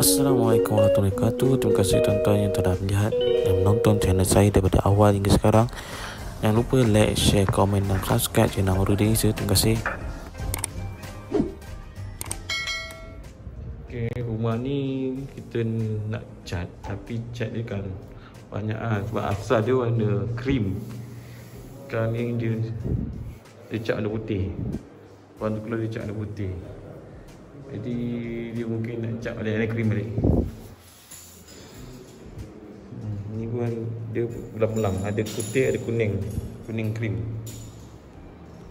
Assalamualaikum warahmatullahi wabarakatuh. Terima kasih tuan-tuan yang telah melihat dan menonton channel saya daripada awal hingga sekarang. Jangan lupa like, share, komen dan subscribe channel Amarudin Isa. Terima kasih. Okay, rumah ni kita nak cat, tapi cat dia kan banyak sebab asal dia warna krim. Sekarang ni dia cat warna putih. Lepas tu keluar dia cat warna putih. Jadi dia mungkin nak cat warna krim balik. Ni pun dia belang-belang, ada putih, ada kuning, kuning krim.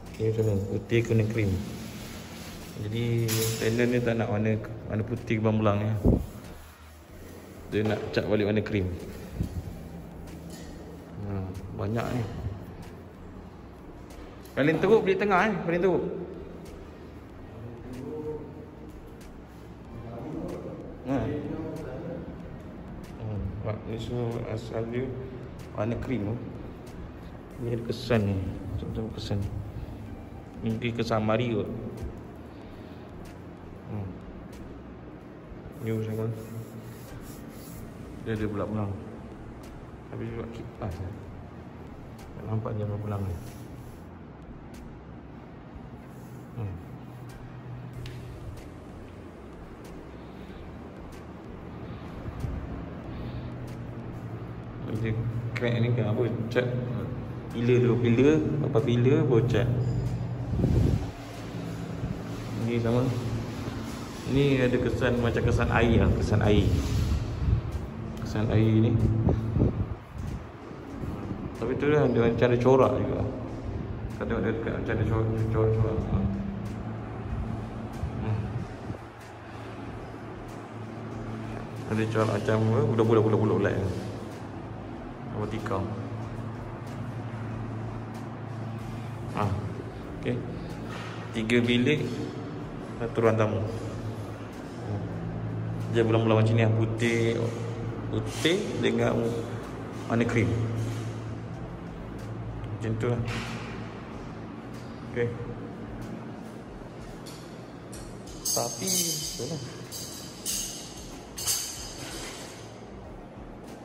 Okay, macam putih, kuning krim. Jadi tenant ni tak nak warna putih belang-belang ya. Dia nak cat balik warna krim. Banyak ni. Paling teruk beli tengah paling teruk. Ni semua asal dia warna krim. Ni ada kesan ni. Macam kesan ni. Ni kesan mari kot. New sama. Dia ada belang-belang. Tapi dia buat kipas lah. Tak nampak dia belang ni. Dia crack ni kan apa, cat bila apa bila baru cat. Ni sama. Ni ada kesan macam kesan air lah, kesan air. Kesan air ni. Tapi tu lah dia macam ada corak juga. Kau tengok dia dekat macam ada corak. Ada corak macam bulat-bulat like. Apa tikam. Okey. 3 bilik, 1 ruang tamu. Dia belang-belang macam ni lah, putih dengan warna krim. Macam tu lah. Okey. Tapi itulah.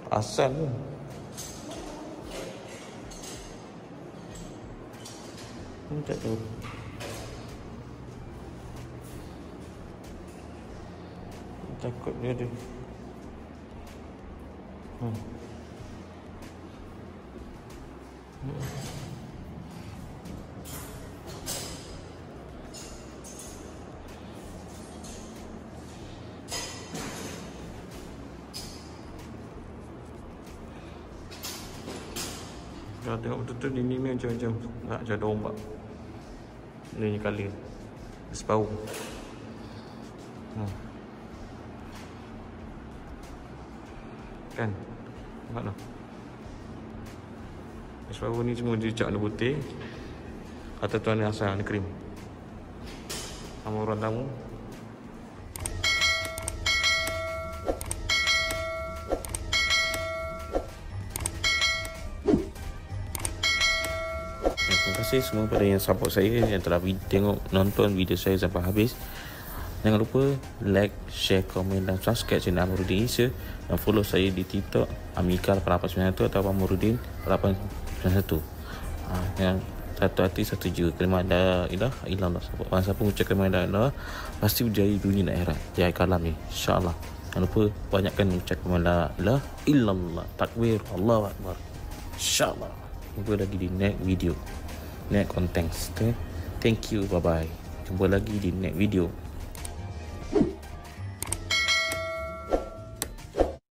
Asal tu. Tak tahu. Takut dia ada. Kalau tengok betul-betul dinding ni macam ada ombak. Ni colour separuh. Kan? Nampak tak? Separuh ni semua dia cat warna putih. Atas tu warna asal, warna krim. Sama orang tamu. Terima kasih semua pada yang support saya, yang telah nonton video saya sampai habis. Jangan lupa like, share, komen dan subscribe channel Amarudin Isa, dan follow saya di TikTok Amika8891 atau Amarudin 891. Yang satu hati satu jiwa. Kalimat la ilaha illallah. Siapa mengucap kalimat la ilaha pasti berjaya dunia dan akhirat. Jaya kalam ni, insya-Allah. Jangan lupa banyakkan mengucap kalimat la ilaha illallah. Takbir, Allahu akbar. Insya-Allah. Jumpa lagi di next video, next content. Thank you, bye bye. Jumpa lagi di next video.